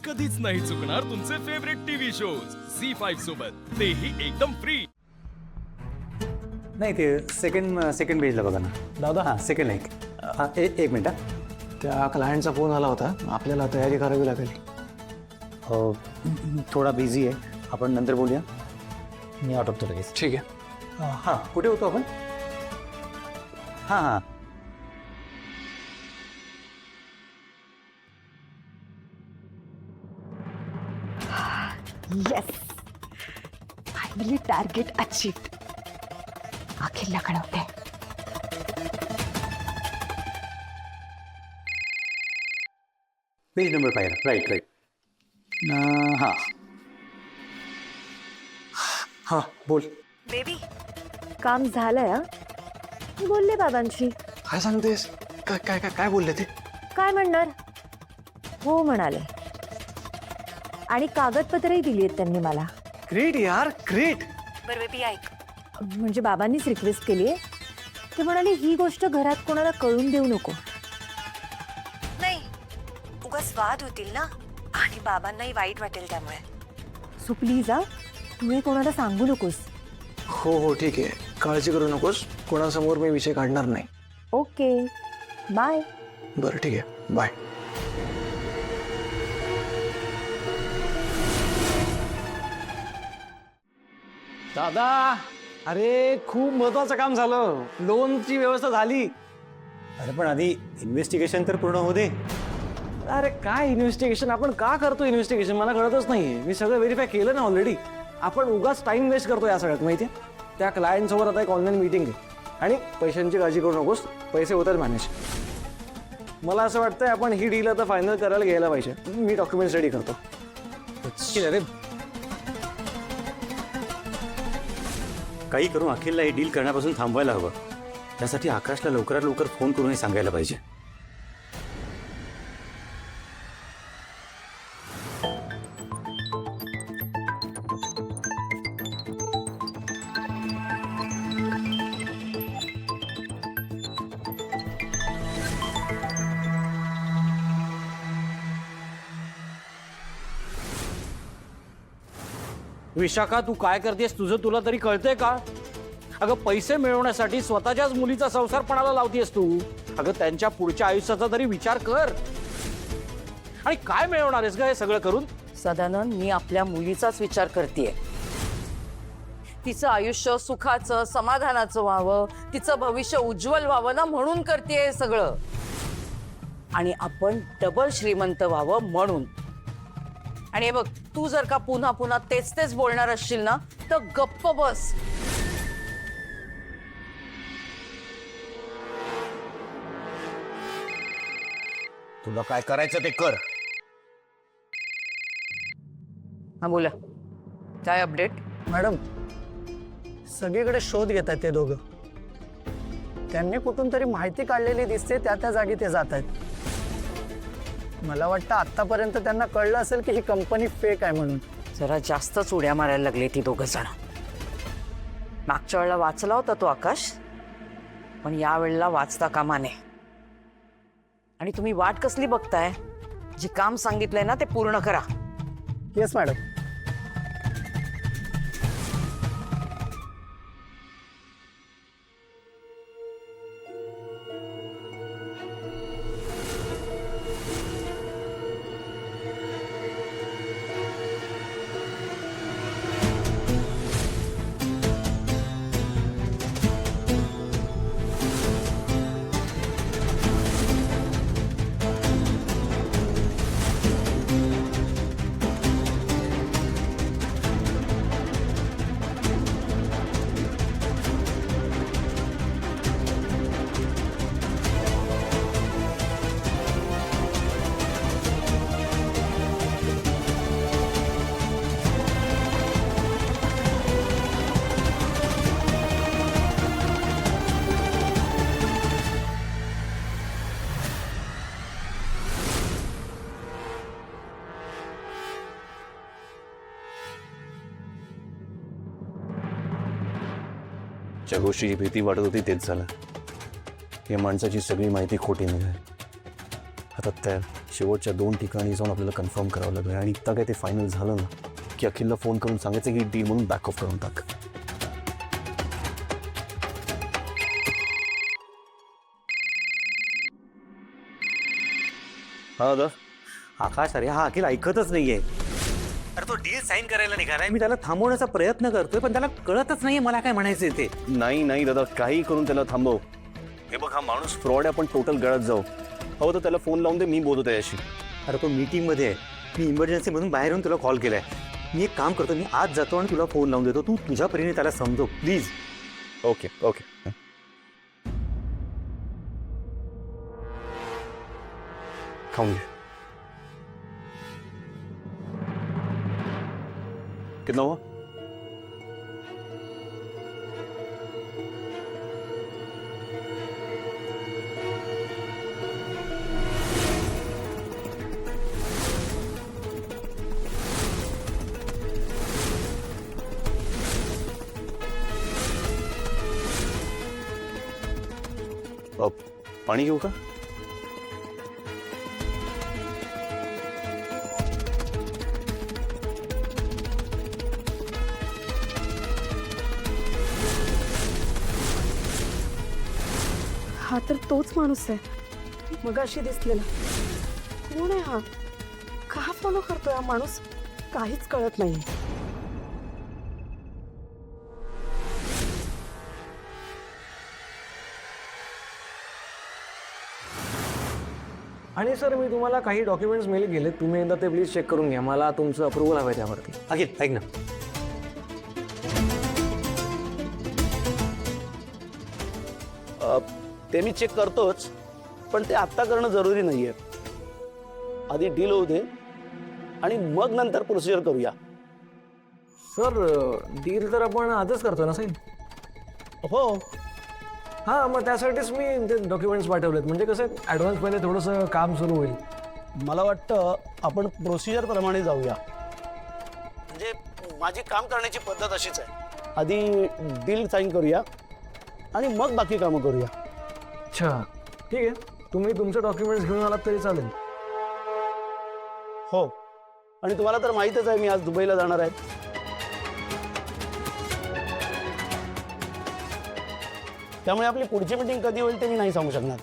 कधीच नाही चुकणार तुमचे फेवरेट टीव्ही शोज झी5 सोबत, तेही एकदम फ्री. नाही ते सेकंड पेजला बघा ना दादा हां सेकंड एक मिनिट हां. त्या क्लायंटचा फोन आला होता, आपल्याला तयारी करावी लागेल. थोडा बिझी आहे, आपण नंतर बोलूया. मी आटोपतो लगेच. ठीक आहे. हां कुठे होतो आपण? हां हां येस, फायनली टार्गेट अचीव्ड. अखिलला कळवते. Page number 5 right. हां हां बोल. बेबी, काम झालंय हा. मी बोलले बाबांशी. काय सांगतेस? काय काय काय काय बोलले ते? काय म्हणणार, हो म्हणाले. आणि कागदपत्रही दिली आहेत त्यांनी मला. ग्रेट यार, ग्रेट. बरं बेबी ऐक, म्हणजे बाबांनीच रिक्वेस्ट केली आहे. ते म्हणाले ही गोष्ट घरात कोणाला कळून देऊ नको. नाही, उगाच वाद होतील ना, आणि बाबांनाही वाईट वाटेल त्यामुळे. सो प्लीज हा, तू हे कोणाला सांगू नकोस. हो हो ठीक आहे, काळजी करू नकोस. कोणासमोर मी विषय काढणार नाही. Okay, bye. बरं ठीक आहे, बाय. दादा, अरे खूप महत्वाचं काम झालं. लोनची व्यवस्था झाली. अरे पण आधी इन्व्हेस्टिगेशन तर पूर्ण होऊ दे. अरे काय इन्व्हेस्टिगेशन? आपण का करतो इन्व्हेस्टिगेशन मला कळतच नाहीये. मी सगळं व्हेरीफाय केलं ना ऑलरेडी. आपण उगाच टाइम वेस्ट करतो या सगळ्यात, माहिती आहे. त्या क्लायंट सोबत आता एक ऑनलाईन मीटिंग आहे, आणि पैशांची काळजी करू नकोस, पैसे होतात मॅनेज. मला असं वाटतंय आपण ही डील आता फायनल करायला घ्यायला पाहिजे. मी डॉक्युमेंट्स रेडी करतो. अरे काही करून अखिलला हे डील करण्यापासून थांबवायला हवं. त्यासाठी आकाशला लवकरात लवकर फोन करून हे सांगायला पाहिजे. विशाखा, तू काय करतेस? तुला तरी कळतंय का? अगं पैसे मिळवण्यासाठी स्वतःच्याच मुलीचा संसारपणाला लावतेस तू. अगं त्यांच्या पुढच्या आयुष्याचा तरी विचार कर. आणि काय मिळवणार आहेस ग हे सगळं करून? सदानंद, मी आपल्या मुलीचाच विचार करतेय. तिचं आयुष्य सुखाचं समाधानाचं व्हावं, तिचं भविष्य उज्ज्वल व्हावं ना, म्हणून करतेय हे सगळं. आणि आपण डबल श्रीमंत व्हावं म्हणून. आणि हे बघ, तू जर का पुन्हा पुन्हा तेच तेच बोलणार असशील ना, तर गप्प बस. तुला काय करायचं ते कर. हा बोला, काय अपडेट? मॅडम, सगळीकडे शोध घेत आहेत ते दोघं. त्यांनी कुठून तरी माहिती काढलेली दिसते, त्या जागी ते जात आहेत. मला वाटतं आतापर्यंत त्यांना कळलं असेल की ही कंपनी फेक आहे म्हणून. जरा जास्तच उड्या मारायला लागले ती दोघं जण. मागच्या वेळेला वाचला होता तो आकाश, पण या वेळेला वाचता कामा नये. आणि तुम्ही वाट कसली बघताय? जे काम सांगितलंय ना ते पूर्ण करा. Yes madam. ज्या गोष्टीची भीती वाटत होती तेच झालं. या माणसाची सगळी माहिती खोटी निघाली. आता त्या शेवटच्या 2 ठिकाणी जाऊन आपल्याला कन्फर्म करावं लागेल आणि इतका काय ते फायनल झालं ना की अखिलला फोन करून सांगायचं की डील म्हणून बॅक ऑफ करून टाक. हा दादा. आकाश अरे हा अखिल ऐकतच नाहीये. अरे तो डील साईन करायला निघालाय. मी त्याला थांबवण्याचा प्रयत्न करतोय पण त्याला कळतच नाहीये मला काय म्हणायचंय ते. नाही दादा, काही करून त्याला थांबव. हे बघ, हा माणूस फ्रॉड आहे, आपण टोटल गळत जाऊ. हो तर त्याला फोन लावून दे, मी बोलतो त्याच्याशी. अरे तो मीटिंग मध्ये आहे. मी इमर्जन्सी मधून बाहेर येऊन तुला कॉल केलाय. मी एक काम करतो, मी आज जातो आणि तुला फोन लावून देतो. तू तुझ्या परीने त्याला समजव प्लीज. Okay okay. खाऊन घे. कितना हुआ? पाणी घेऊ का? हा तर तोच माणूस आहे मगाशी दिसलेला. कोण आहे हा? का फॉलो करतोय हा माणूस? काहीच कळत नाही. आणि सर मी तुम्हाला काही डॉक्युमेंट्स मेल केले, तुम्ही एकदा ते प्लीज चेक करून घ्या. मला तुमचं अप्रुव्हल हवं आहे त्यावरती. अखिल ऐक ना. ते मी चेक करतोच, पण ते आत्ता करणं जरुरी नाहीये. आधी डील होऊ दे आणि मग नंतर प्रोसिजर करूया. सर डील तर आपण आजच करतो ना साहेब. हो, हां मग त्यासाठीच मी ते डॉक्युमेंट्स पाठवलेत. म्हणजे कसं ॲडव्हान्समध्ये थोडंसं काम सुरू होईल. मला वाटतं आपण प्रोसिजर प्रमाणे जाऊया. म्हणजे माझी काम करण्याची पद्धत अशीच आहे. आधी डील साईन करूया आणि मग बाकी कामं करूया. अच्छा ठीक आहे, तुम्ही तुमचे डॉक्युमेंट्स घेऊन आलात तरी चालेल. हो, आणि तुम्हाला तर माहीतच आहे मी आज दुबईला जाणार आहे. त्यामुळे आपली पुढची मीटिंग कधी होईल ते मी नाही सांगू शकणार.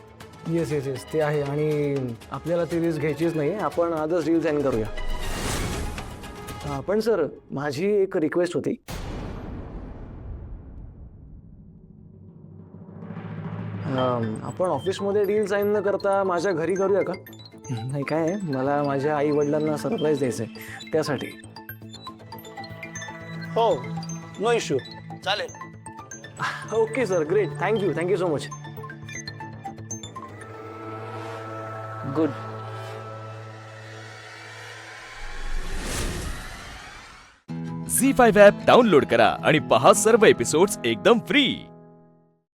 येस येस येस ते आहे. आणि आपल्याला ती रिस्क घ्यायचीच नाही. आपण आजच डील साईन करूया. पण सर माझी एक रिक्वेस्ट होती. आपण ऑफिसमध्ये डील साईन न करता माझ्या घरी करूया का? नाही काय आहे, मला माझ्या आई वडिलांना सरप्राईज द्यायचं आहे त्यासाठी. हो, नो इश्यू, चालेल. Okay sir, great. Thank you so much. Good. झी5 ॲप डाउनलोड करा आणि पहा सर्व एपिसोड्स एकदम फ्री.